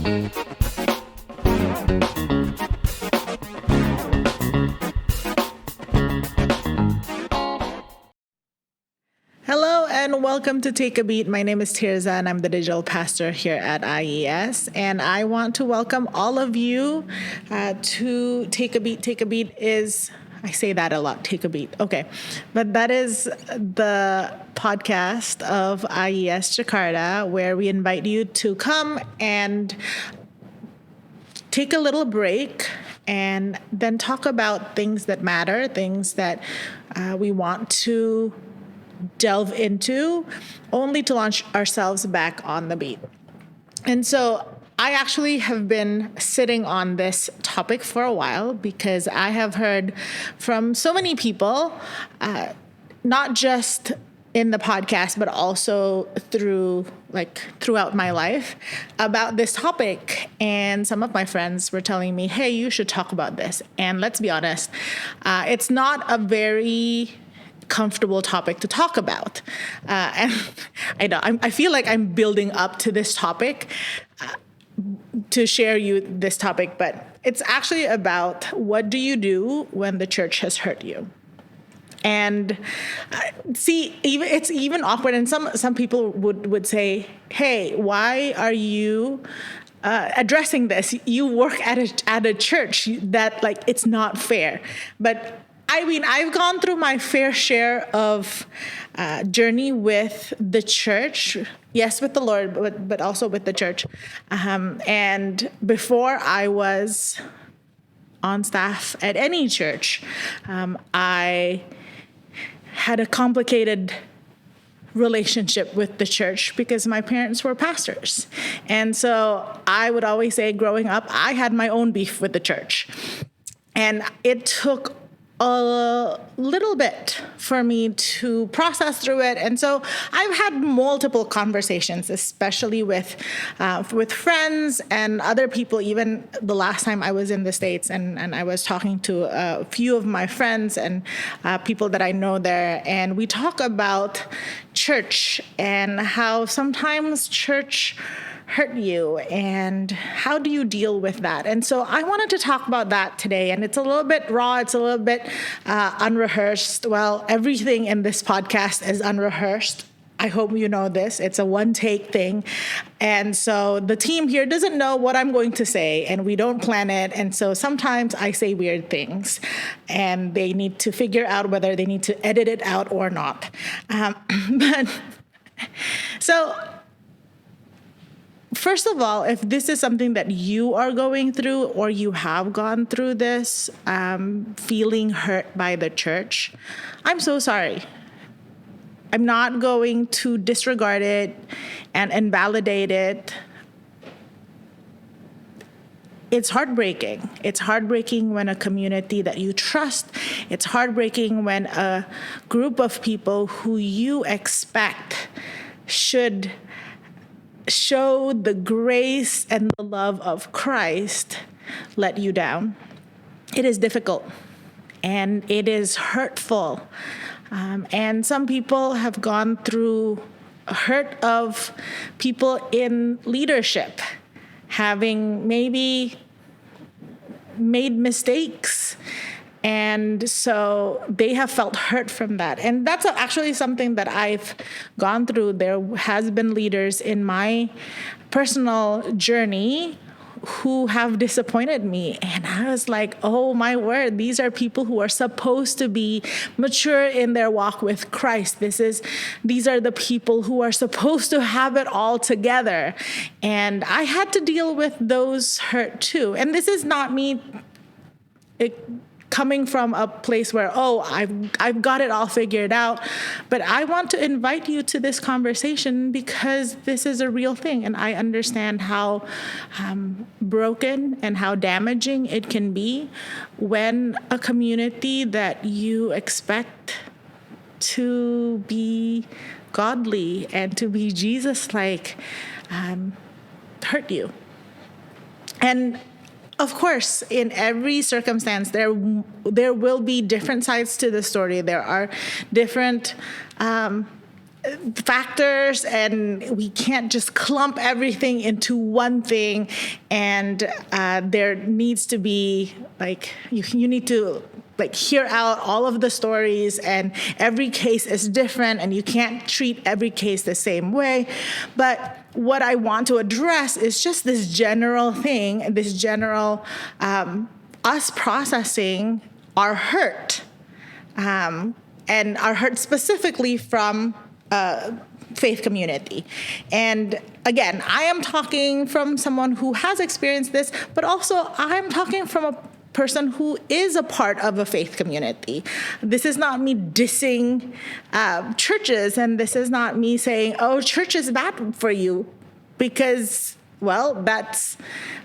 Hello and welcome to Take a Beat. My name is Tirza and I'm the digital pastor here at IES. And I want to welcome all of you to Take a Beat. Take a Beat is, I say that a lot, Take a Beat. Okay. But that is the podcast of IES Jakarta, where we invite you to come and take a little break and then talk about things that matter, things that we want to delve into, only to launch ourselves back on the beat. And so I actually have been sitting on this topic for a while because I have heard from so many people, not just in the podcast, but also throughout my life about this topic. And some of my friends were telling me, hey, you should talk about this. And let's be honest, it's not a very comfortable topic to talk about. And I know, I feel like I'm building up to this topic to share you this topic, but it's actually about what do you do when the church has hurt you? And it's even awkward. And some people would say, hey, why are you addressing this? You work at a church that it's not fair. But I mean, I've gone through my fair share of journey with the church, yes, with the Lord, but also with the church. And before I was on staff at any church, I had a complicated relationship with the church because my parents were pastors. And so I would always say growing up, I had my own beef with the church. And it took a little bit for me to process through it. And so I've had multiple conversations, especially with friends and other people. Even the last time I was in the States and I was talking to a few of my friends and people that I know there. And we talk about church and how sometimes church hurt you and how do you deal with that? And so I wanted to talk about that today, and it's a little bit raw, it's a little bit unrehearsed. Well, everything in this podcast is unrehearsed. I hope you know this. It's a one-take thing. And so the team here doesn't know what I'm going to say, and we don't plan it. And so sometimes I say weird things, and they need to figure out whether they need to edit it out or not. First of all, if this is something that you are going through or you have gone through this, feeling hurt by the church, I'm so sorry. I'm not going to disregard it and invalidate it. It's heartbreaking. It's heartbreaking when a community that you trust, it's heartbreaking when a group of people who you expect should show the grace and the love of Christ let you down. It is difficult and it is hurtful. And some people have gone through hurt of people in leadership, having maybe made mistakes. And so they have felt hurt from that. And that's actually something that I've gone through. There has been leaders in my personal journey who have disappointed me. And I was like, oh my word, these are people who are supposed to be mature in their walk with Christ. These are the people who are supposed to have it all together. And I had to deal with those hurt too. And this is not me coming from a place where, I've got it all figured out. But I want to invite you to this conversation because this is a real thing. And I understand how broken and how damaging it can be when a community that you expect to be godly and to be Jesus-like hurt you. And of course, in every circumstance, there will be different sides to the story. There are different factors, and we can't just clump everything into one thing. And there needs to be like you need to like hear out all of the stories, and every case is different, and you can't treat every case the same way. But what I want to address is just this general thing, this general us processing our hurt, and our hurt specifically from faith community. And again, I am talking from someone who has experienced this, but also I'm talking from a person who is a part of a faith community. This is not me dissing churches, and this is not me saying, oh, church is bad for you, because, well, that's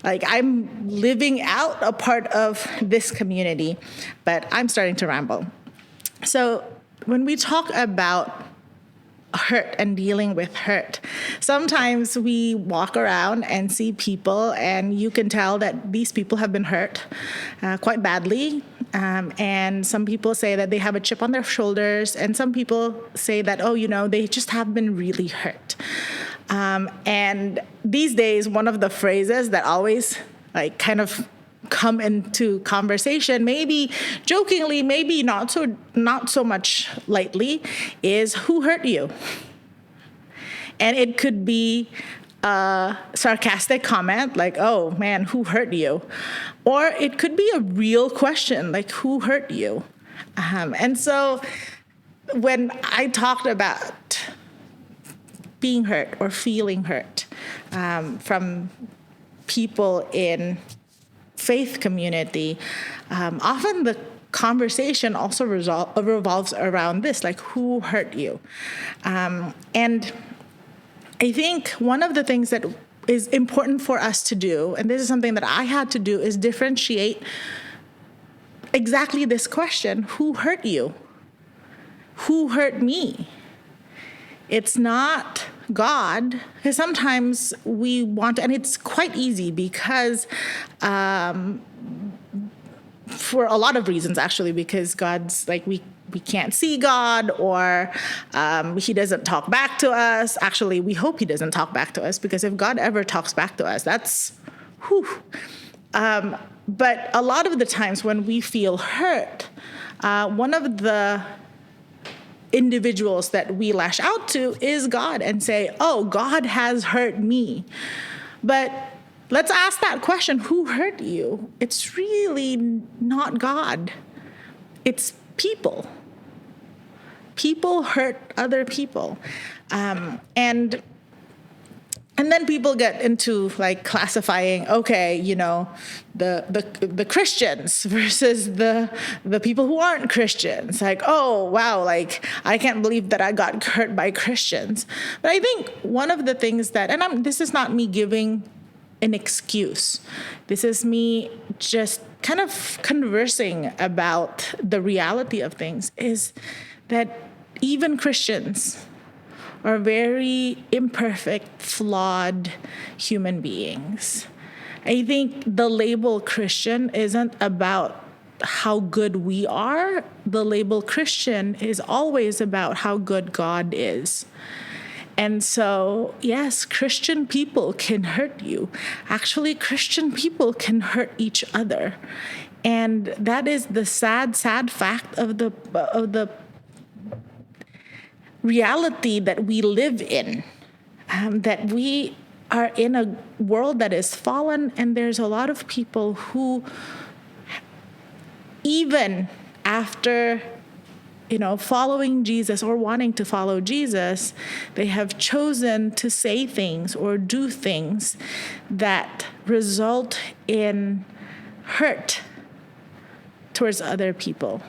like I'm living out a part of this community, but I'm starting to ramble. So when we talk about hurt and dealing with hurt, sometimes we walk around and see people, and you can tell that these people have been hurt quite badly. And some people say that they have a chip on their shoulders, and some people say that, oh, they just have been really hurt. And these days, one of the phrases that always like kind of come into conversation, maybe jokingly, maybe not so much lightly, is who hurt you? And it could be a sarcastic comment like, oh man, who hurt you? Or it could be a real question like, who hurt you? And so when I talked about being hurt or feeling hurt from people in faith community, often the conversation also revolves around this, like who hurt you? And I think one of the things that is important for us to do, and this is something that I had to do, is differentiate exactly this question: who hurt you? Who hurt me? It's not God, because sometimes we want, and it's quite easy because for a lot of reasons, actually, because God's like, we can't see God, or he doesn't talk back to us. Actually, we hope he doesn't talk back to us, because if God ever talks back to us, that's whew. But a lot of the times when we feel hurt, one of the individuals that we lash out to is God and say, oh, God has hurt me. But let's ask that question, who hurt you? It's really not God. It's people. People hurt other people. And then people get into like classifying, okay, the Christians versus the people who aren't Christians. Like, oh, wow, like I can't believe that I got hurt by Christians. But I think one of the things that, and this is not me giving an excuse. This is me just kind of conversing about the reality of things, is that even Christians are very imperfect, flawed human beings. I think the label Christian isn't about how good we are. The label Christian is always about how good God is. And so, yes, Christian people can hurt you. Actually, Christian people can hurt each other. And that is the sad, sad fact of the reality that we live in, that we are in a world that is fallen, and there's a lot of people who, even after following Jesus or wanting to follow Jesus, they have chosen to say things or do things that result in hurt towards other people.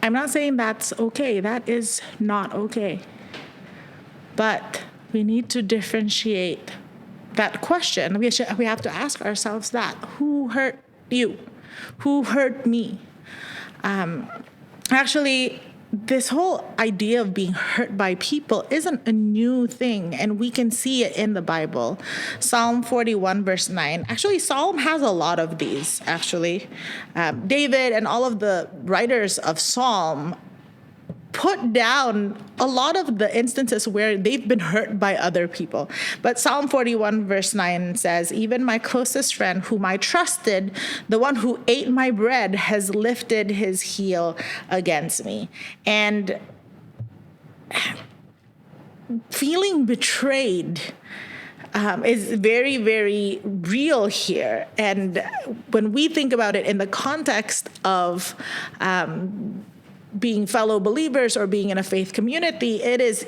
I'm not saying that's okay. That is not okay. But we need to differentiate that question. We have to ask ourselves that. Who hurt you? Who hurt me? Actually, this whole idea of being hurt by people isn't a new thing, and we can see it in the Bible. Psalm 41, verse 9. Actually, Psalm has a lot of these, actually. David and all of the writers of Psalm put down a lot of the instances where they've been hurt by other people. But Psalm 41 verse 9 says, even my closest friend whom I trusted, the one who ate my bread, has lifted his heel against me. And feeling betrayed is very, very real here. And when we think about it in the context of being fellow believers or being in a faith community, it is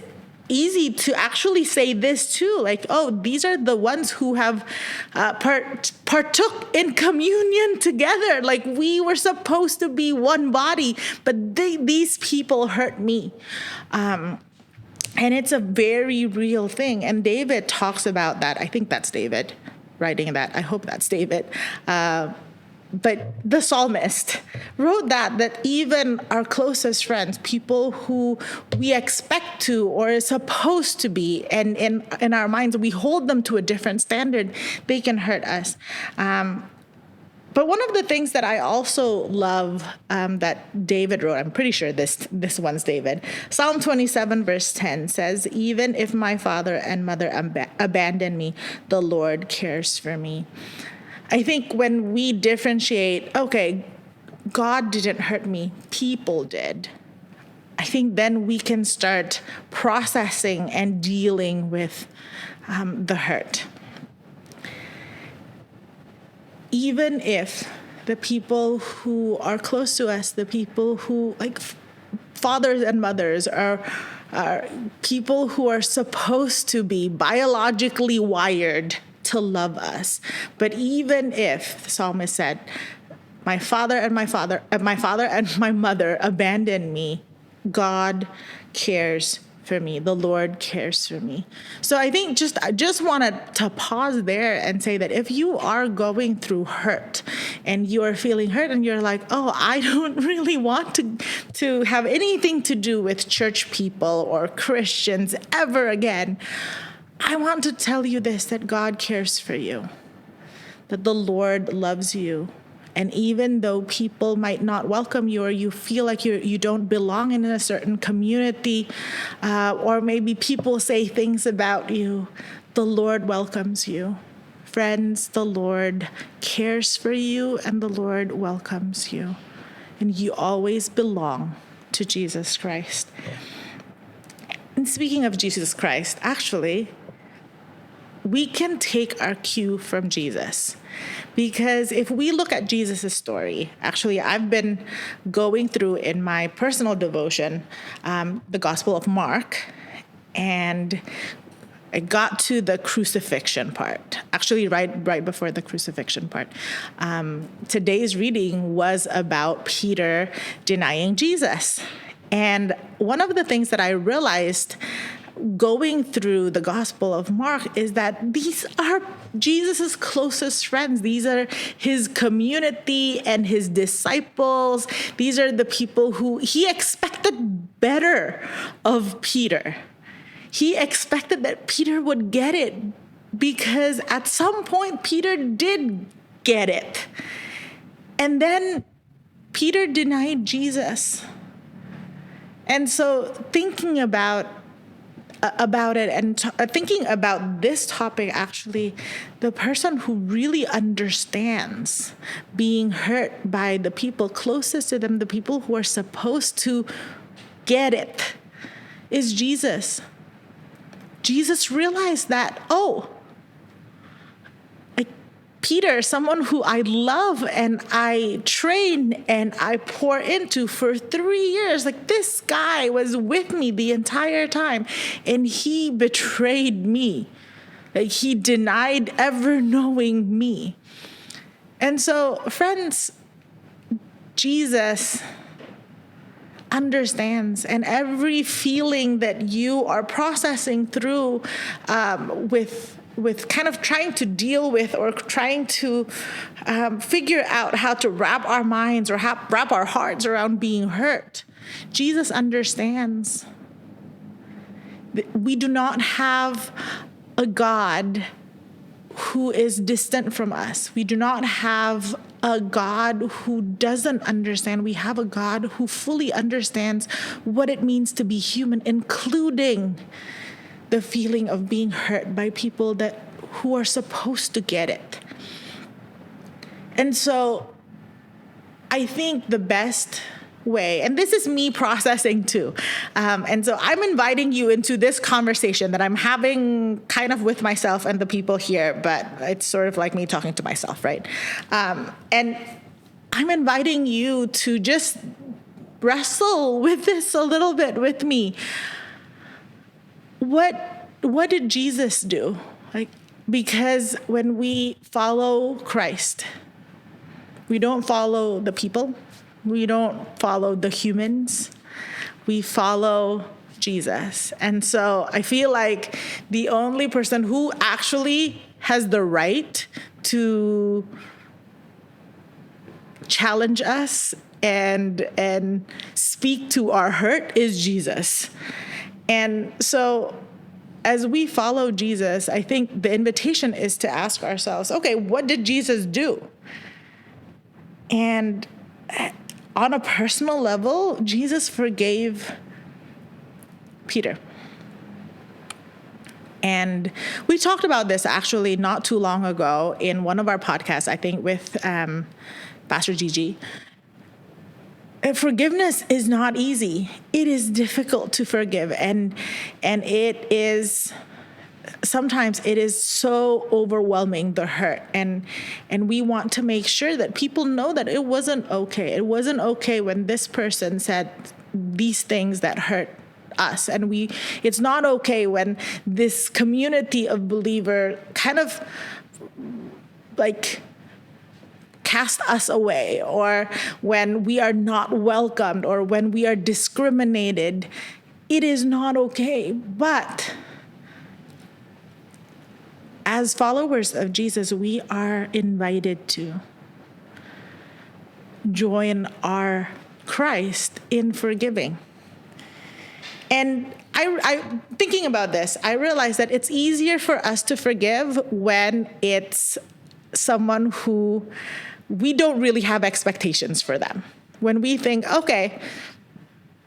easy to actually say this too, like, oh, these are the ones who have partook in communion together. Like, we were supposed to be one body, but these people hurt me. And it's a very real thing. And David talks about that. I think that's David writing that. I hope that's David. But the psalmist wrote that even our closest friends, people who we expect to or is supposed to be, and in our minds we hold them to a different standard, they can hurt us. But one of the things that I also love that David wrote, I'm pretty sure this one's David, Psalm 27 verse 10 says, even if my father and mother abandon me, the Lord cares for me. I think when we differentiate, okay, God didn't hurt me, people did, I think then we can start processing and dealing with the hurt. Even if the people who are close to us, the people who, like fathers and mothers, are people who are supposed to be biologically wired to love us. But even if, the psalmist said, my father and my mother abandoned me, God cares for me. The Lord cares for me. So I think I just wanted to pause there and say that if you are going through hurt and you are feeling hurt and you're like, oh, I don't really want to have anything to do with church people or Christians ever again, I want to tell you this, that God cares for you, that the Lord loves you. And even though people might not welcome you, or you feel like you don't belong in a certain community, or maybe people say things about you, the Lord welcomes you. Friends, the Lord cares for you and the Lord welcomes you. And you always belong to Jesus Christ. And speaking of Jesus Christ, actually, we can take our cue from Jesus. Because if we look at Jesus' story, actually, I've been going through in my personal devotion the Gospel of Mark, and I got to the crucifixion part, actually right before the crucifixion part. Today's reading was about Peter denying Jesus. And one of the things that I realized going through the Gospel of Mark is that these are Jesus's closest friends. These are his community and his disciples. These are the people who he expected better of Peter. He expected that Peter would get it, because at some point Peter did get it. And then Peter denied Jesus. And so thinking about it and thinking about this topic, actually, the person who really understands being hurt by the people closest to them, the people who are supposed to get it, is Jesus. Jesus realized that, Peter, someone who I love and I train and I pour into for 3 years, like, this guy was with me the entire time and he betrayed me. Like, he denied ever knowing me. And so, friends, Jesus understands, and every feeling that you are processing through with kind of trying to deal with or trying to figure out how to wrap our minds or wrap our hearts around being hurt, Jesus understands. We do not have a God who is distant from us. We do not have a God who doesn't understand. We have a God who fully understands what it means to be human, including the feeling of being hurt by people who are supposed to get it. And so I think the best way, and this is me processing too, and so I'm inviting you into this conversation that I'm having kind of with myself and the people here, but it's sort of like me talking to myself, right? And I'm inviting you to just wrestle with this a little bit with me. What did Jesus do? Because when we follow Christ, we don't follow the people. We don't follow the humans. We follow Jesus. And so I feel like the only person who actually has the right to challenge us and speak to our hurt is Jesus. And so as we follow Jesus, I think the invitation is to ask ourselves, okay, what did Jesus do? And on a personal level, Jesus forgave Peter. And we talked about this actually not too long ago in one of our podcasts, I think with Pastor Gigi. Forgiveness is not easy. It is difficult to forgive. And sometimes it is so overwhelming, the hurt. And we want to make sure that people know that it wasn't okay. It wasn't okay when this person said these things that hurt us. And it's not okay when this community of believer kind of cast us away, or when we are not welcomed, or when we are discriminated. It is not okay. But as followers of Jesus, we are invited to join our Christ in forgiving. And I thinking about this, I realized that it's easier for us to forgive when it's someone who we don't really have expectations for them. When we think, okay,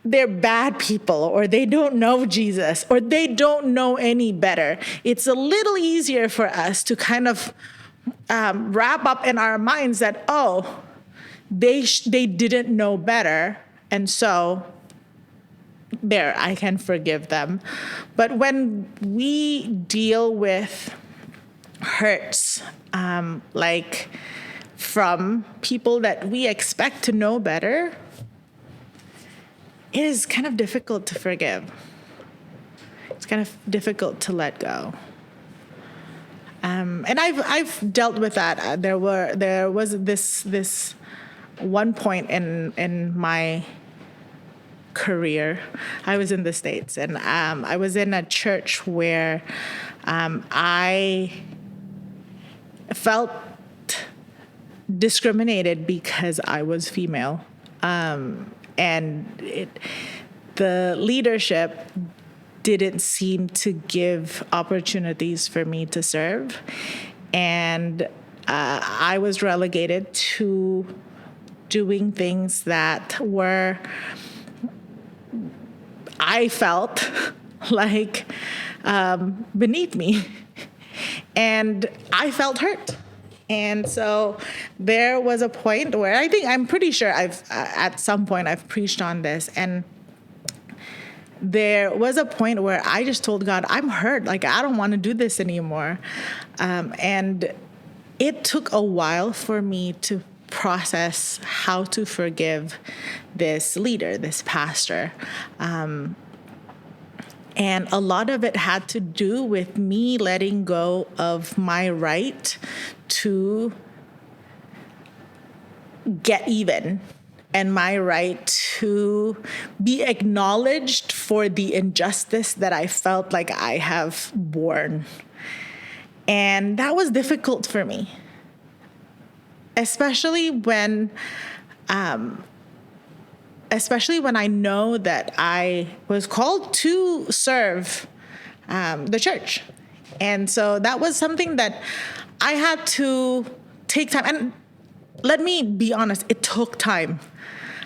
they're bad people, or they don't know Jesus, or they don't know any better, it's a little easier for us to kind of wrap up in our minds that, they didn't know better, and so there, I can forgive them. But when we deal with hurts, from people that we expect to know better, it is kind of difficult to forgive. It's kind of difficult to let go. And I've dealt with that. There was this one point in my career. I was in the States, and I was in a church where I felt discriminated because I was female. And the leadership didn't seem to give opportunities for me to serve. And I was relegated to doing things that were, I felt like, beneath me. And I felt hurt. And so there was a point where I'm pretty sure at some point I've preached on this. And there was a point where I just told God, I'm hurt. I don't want to do this anymore. And it took a while for me to process how to forgive this leader, this pastor. And a lot of it had to do with me letting go of my right to get even, and my right to be acknowledged for the injustice that I felt like I have borne. And that was difficult for me, especially when I know that I was called to serve the church. And so that was something that I had to take time. And let me be honest, it took time.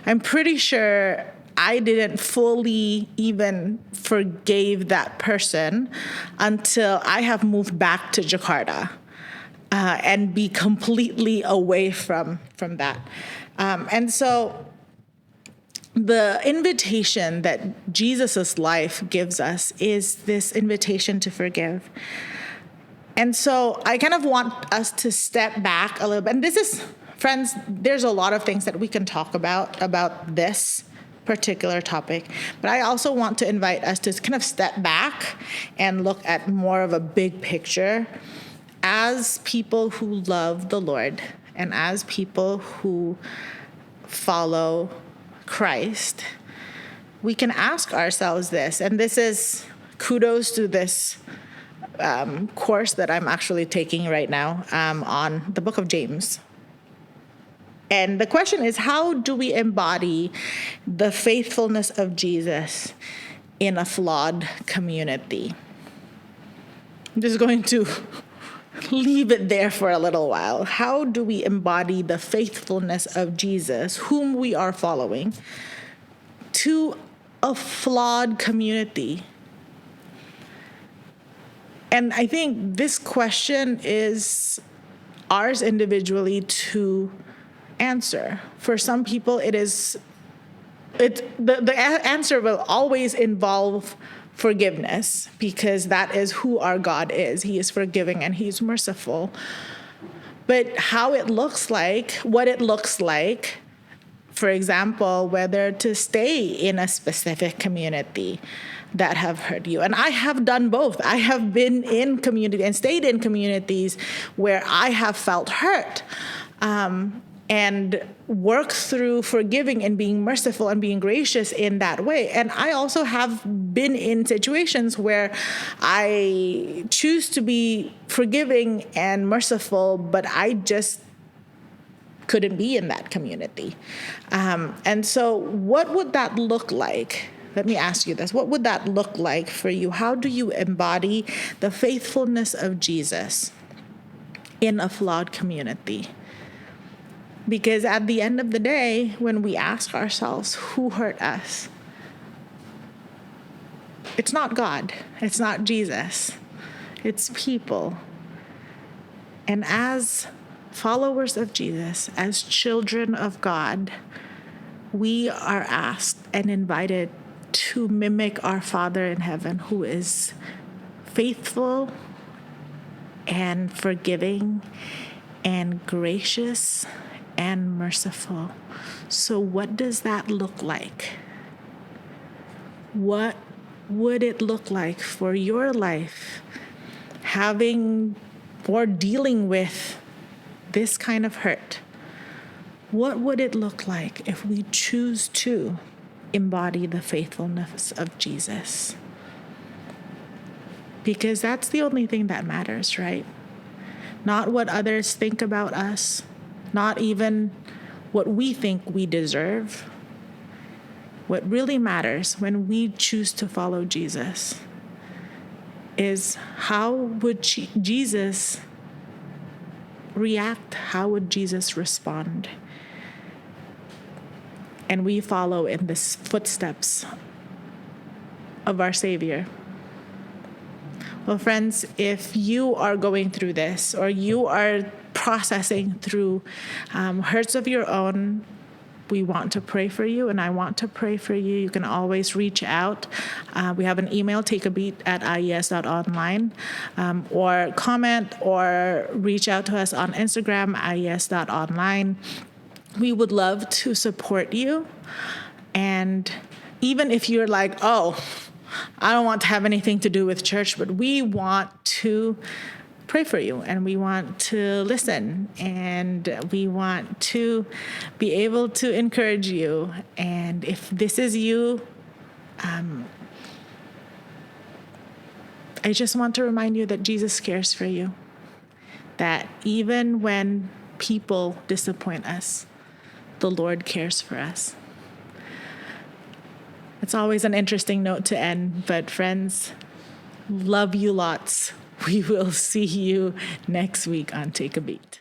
I'm pretty sure I didn't fully even forgave that person until I have moved back to Jakarta and be completely away from that. And so the invitation that Jesus's life gives us is this invitation to forgive. And so I kind of want us to step back a little bit. And this is, friends, there's a lot of things that we can talk about this particular topic. But I also want to invite us to kind of step back and look at more of a big picture as people who love the Lord and as people who follow Christ. We can ask ourselves this, and this is kudos to this course that I'm actually taking right now on the book of James. And the question is, how do we embody the faithfulness of Jesus in a flawed community? I'm just going to leave it there for a little while. How do we embody the faithfulness of Jesus, whom we are following, to a flawed community? And I think this question is ours individually to answer. For some people, the answer will always involve forgiveness, because that is who our God is. He is forgiving and he's merciful. But how it looks like, what it looks like, for example, whether to stay in a specific community that have hurt you. And I have done both. I have been in community and stayed in communities where I have felt hurt. And work through forgiving and being merciful and being gracious in that way. And I also have been in situations where I choose to be forgiving and merciful, but I just couldn't be in that community. And so what would that look like? Let me ask you this. What would that look like for you? How do you embody the faithfulness of Jesus in a flawed community? Because at the end of the day, when we ask ourselves, who hurt us? It's not God. It's not Jesus. It's people. And as followers of Jesus, as children of God, we are asked and invited to mimic our Father in heaven, who is faithful and forgiving and gracious and merciful. So what does that look like? What would it look like for your life having or dealing with this kind of hurt? What would it look like if we choose to embody the faithfulness of Jesus? Because that's the only thing that matters, right? Not what others think about us, not even what we think we deserve. What really matters when we choose to follow Jesus is how would Jesus react? How would Jesus respond? And we follow in the footsteps of our Savior. Well, friends, if you are going through this or you are processing through hurts of your own, we want to pray for you, and I want to pray for you. You can always reach out. We have an email, takeabeat@ies.online, or comment or reach out to us on Instagram, ies.online. We would love to support you. And even if you're like, oh, I don't want to have anything to do with church, but we want to pray for you, and we want to listen, and we want to be able to encourage you. And if this is you, I just want to remind you that Jesus cares for you, that even when people disappoint us, the Lord cares for us. It's always an interesting note to end, but friends, love you lots. We will see you next week on Take a Beat.